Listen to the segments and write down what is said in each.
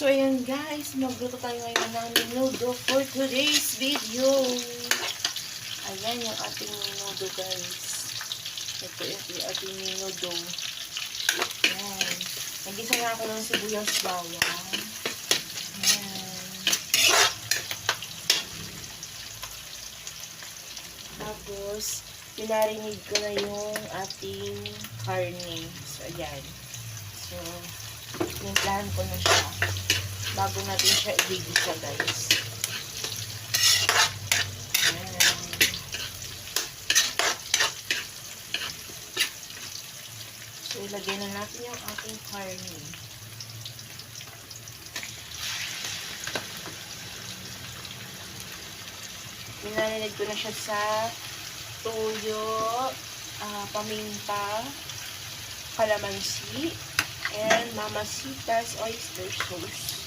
So, ayan guys, magluto tayo ngayon ng menudo for today's video. Ayan yung ating menudo guys. Ito yung ating menudo. Ayan. Nagisa na ako ng sibuyas bawang. Ayan. Tapos, pinarinig ko na yung ating karne. So, ayan. So, tinimplahan ko na siya bago natin siya i-gigisa guys. Ayan. So, ilagay na natin yung ating karne. Pinarinig ko na siya sa toyo, paminta, kalamansi, and Mamacita's oyster sauce.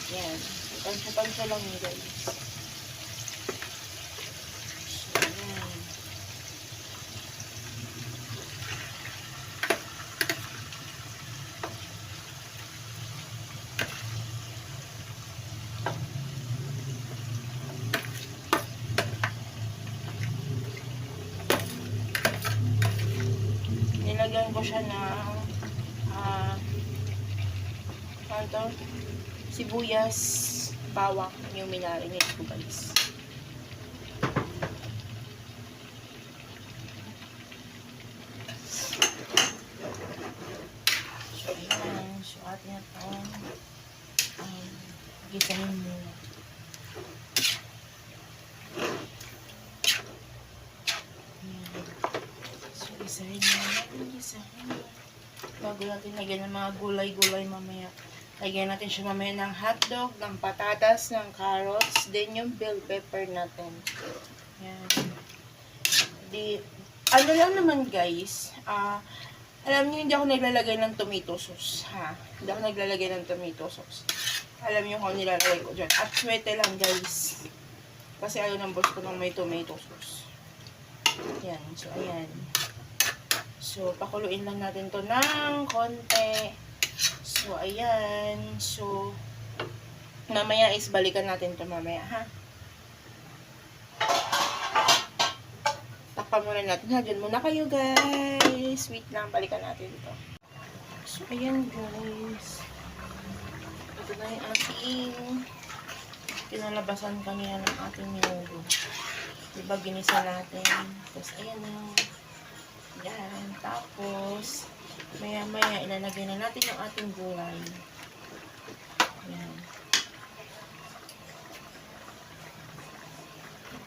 Yan. Tansya-tansya lang yun, guys. So, yan. Nilagyan ko siya ng sibuyas, bawang, yung minarinate ko guys. So, ayan. So, atin na itong gisahin muna. So, gisahin muna. Bago natin lagyan ng mga gulay-gulay mamaya. Lagyan natin siya mamaya ng hotdog, ng patatas, ng carrots, then yung bell pepper natin. Yan. Ano lang naman guys, alam niyo hindi ako naglalagay ng tomato sauce, ha? Hindi ako naglalagay ng tomato sauce. Alam niyo kung nilalagay ko dyan. At swete lang guys. Kasi ayaw ng boss ko nang may tomato sauce. Yan. So, ayan. So, pakuluin lang natin to ng konti. So, ayan. So, mamaya is balikan natin to mamaya, ha? Takpan muna natin, ha? Diyan muna kayo, guys. Wait lang, balikan natin to. So, ayan, guys. Ito na yung ating pinalabasan kanina ng ating menudo. Diba, ginisa natin. Tapos, ayan na. Yan. Tapos, maya-maya, ilalagay na natin yung ating gulay. Yan.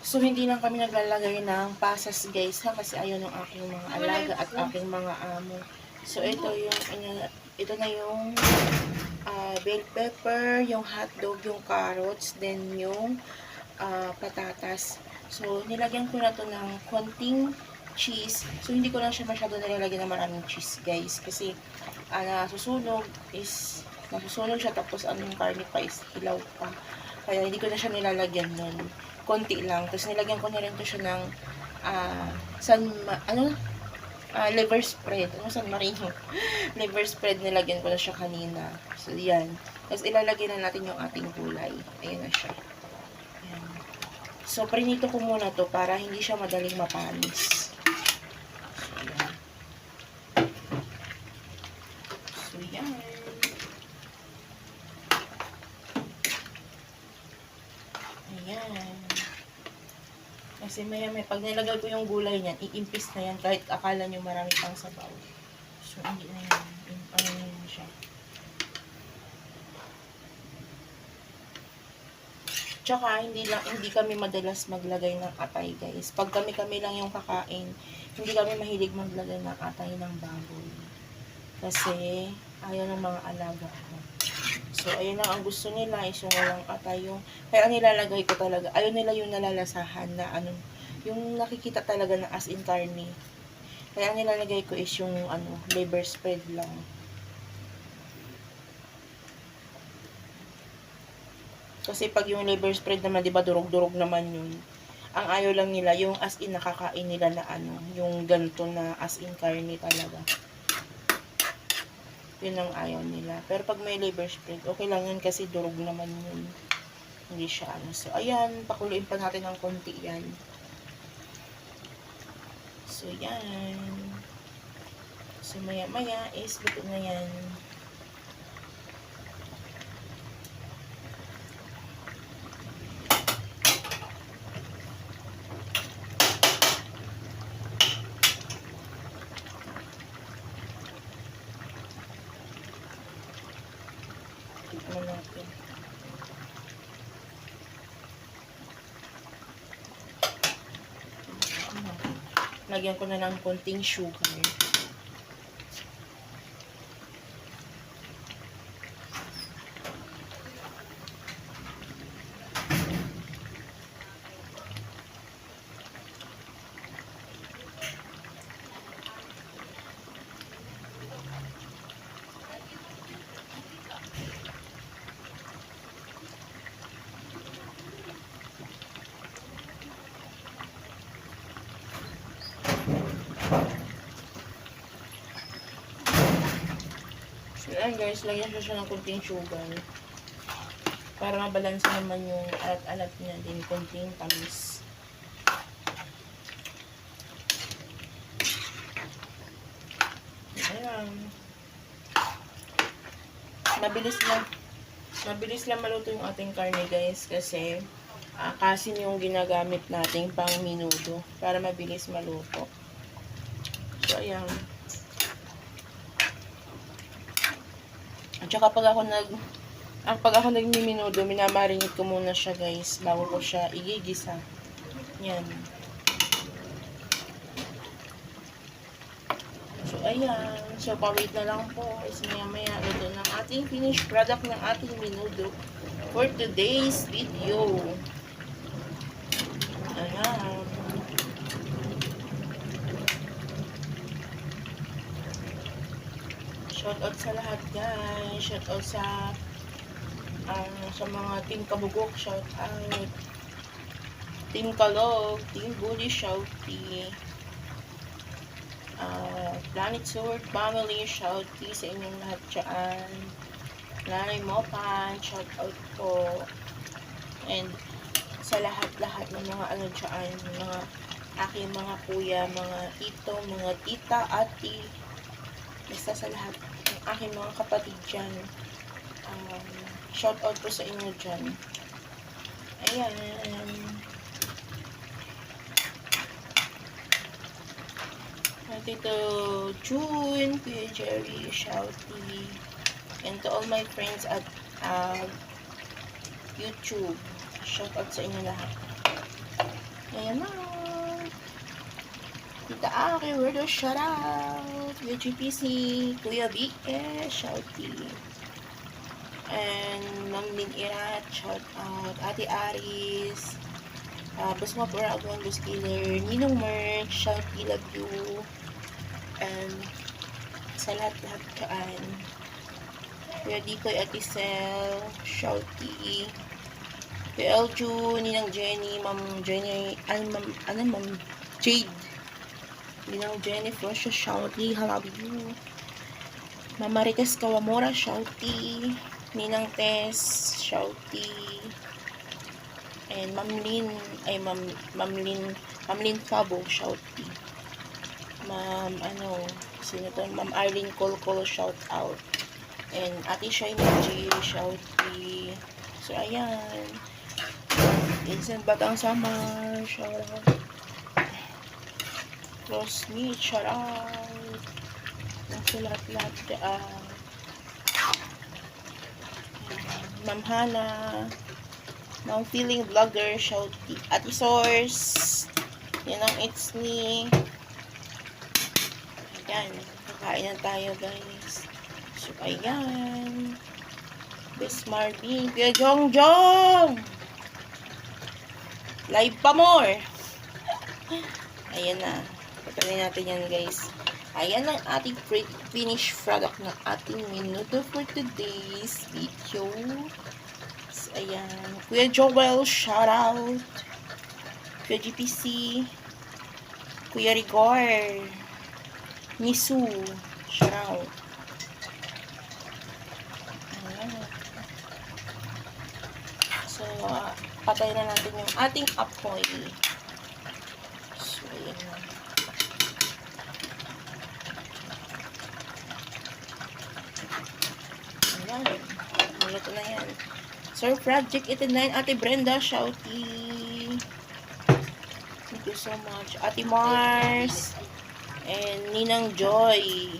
So, hindi lang kami naglalagay ng pasas, guys, ha? Kasi ayaw ng aking mga alaga at aking mga amo. So, ito na yung bell pepper, yung hotdog, yung carrots, then yung patatas. So, nilagyan ko na to ng konting cheese. So, hindi ko lang siya masyado nilalagyan ng maraming cheese, guys. Kasi, nasusunog siya. Tapos, yung karne pa is ilaw pa. Kaya, hindi ko na siya nilalagyan nun. Konti lang. Tapos, nilagyan ko na rin to siya ng, liver spread. San Marino? Liver spread, nilagyan ko na siya kanina. So, yan. Tapos, ilalagay na natin yung ating gulay. Ayan na siya. Ayan. So, prinito ko muna to para hindi siya madaling mapanis. So, yan. Ayan. Kasi may pag nilagay ko yung gulay niyan, iimpis na yan kahit akala nyo marami pang sabaw. So, hindi na yan. Ano na yan siya. Tsaka, hindi kami madalas maglagay ng atay, guys. Pag kami lang yung kakain, hindi kami mahilig maglagay ng atay ng baboy. Kasi, ayaw ng mga alaga ko. So, ayun lang ang gusto nila is yung walang atay. Kaya ang nilalagay ko talaga, ayaw nila yung nalalasahan na yung nakikita talaga na as in karne. Kaya ang nilalagay ko is yung liver spread lang. Kasi pag yung liver spread naman, di ba, durog-durog naman yun. Ang ayaw lang nila, yung as in nakakain nila na yung ganito na as in karne talaga. Yun ang ayaw nila. Pero pag may liver spread, okay lang yun kasi durog naman yun. Hindi siya ano. So, ayan. Pakuluin pa natin ng konti yan. So, yan. So, maya-maya is luto na yan. Tignan natin. Lagyan ko na ng konting sugar. So, ayan guys, lagyan ko siya ng konting sugar. Para mabalansa naman yung alat-alat niya din, konting tamis. Ayan. Mabilis lang maluto yung ating karne guys kasi kasin yung ginagamit nating pang minudo para mabilis maluto. So, ayan. At saka pag ako nagmiminudo, minamarinate ko muna siya guys bago ko siya igigisa. Yan. So, ayan. So, pawait na lang po. Is maya-maya luto ng ating finished product ng ating minudo for today's video. Ayan. Shoutout sa lahat guys. Shoutout sa mga Team Kabugok. Shoutout. Team Kalog. Team Bully. Shouty. Planet Sword Family. Shouty sa inyong lahat dyan. Nanay Mopan. Shoutout po. And sa lahat-lahat ng mga ano dyan. Mga aking mga kuya, mga tito, mga tita, ati. Basta sa lahat ng aking mga kapatid dyan. Shout out po sa inyo dyan. Ayan. Tito June, Kuya Jerry, Shouty. And to all my friends at YouTube. Shout out sa inyo lahat. Ayan na. Tita Aki, word of shout out. Kuya GPC, Kuya Bike, Shouty. And Ma'am Lynn Irat, shout out. Ate Aris, Basma Paragon, Buskiller, Ninong Merch, Shouty, love you. And sa lahat-lahat dyan. Kuya Dikoy, Ate Sel, Shouty. Kuya Elju, Ninang Jenny, Ma'am Jenny, Ma'am Jade. Ninang Jennifer, Shouty, I love you. Mama Marites Kawamora, Shouty. Ninang Tess, Shouty. And Ma'am Lynn Fabo, Shouty. Ma'am, sino to? Ma'am Arlene Colcol, shout out. And Ate Shiny G, Shouty. So, ayan. Vincent Batang Samar, shout out. Rose Meat, shout out. Nasa lahat-lahat dyan. Ma'am Hana. Ma'am Feeling Vlogger, Shouty. Ate Source. Yan ang it's me. Ayan. Kakain na tayo, guys. So, ayan. Best Marvin. Kuya Jongjong. Live pa more. Ayan na. Patuloy natin yan, guys. Ayan ang ating finished product ng ating minuto for today's video. So, ayan. Kuya Joel, shout out. Kuya GPC. Kuya Rigor. Nisu, shout out. patay na natin yung ating apoy. So, ayan na. Ayan. Maluto na yan. Sir Project 89, Ate Brenda, shouty. Thank you so much. Ate Mars. And Ninang Joy.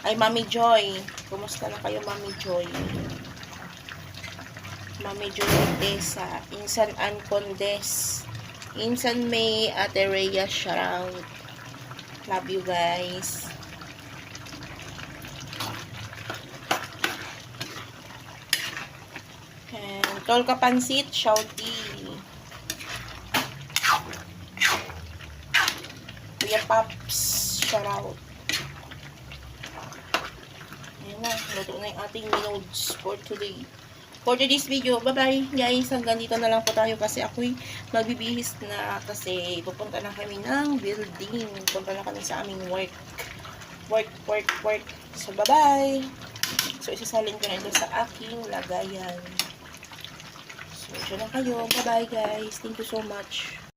Ay, Mami Joy. Kumusta na kayo, Mami Joy? Mami Joy Tessa. Insan Ann Condes. Insan May. Ate Rhea, shoutout. Love you guys. And Tolka Pansit, shouty. Kuya Paps, shoutout. Ayan na, luto na yung ating nodes for today. For today's video, bye-bye guys. Hanggang dito na lang po tayo kasi ako'y magbibihis na kasi pupunta na kami ng building. Pupunta na kami sa aming work. Work. So, bye-bye. So, isasalin ko na ito sa aking lagayan. So, dyan na kayo. Bye-bye guys. Thank you so much.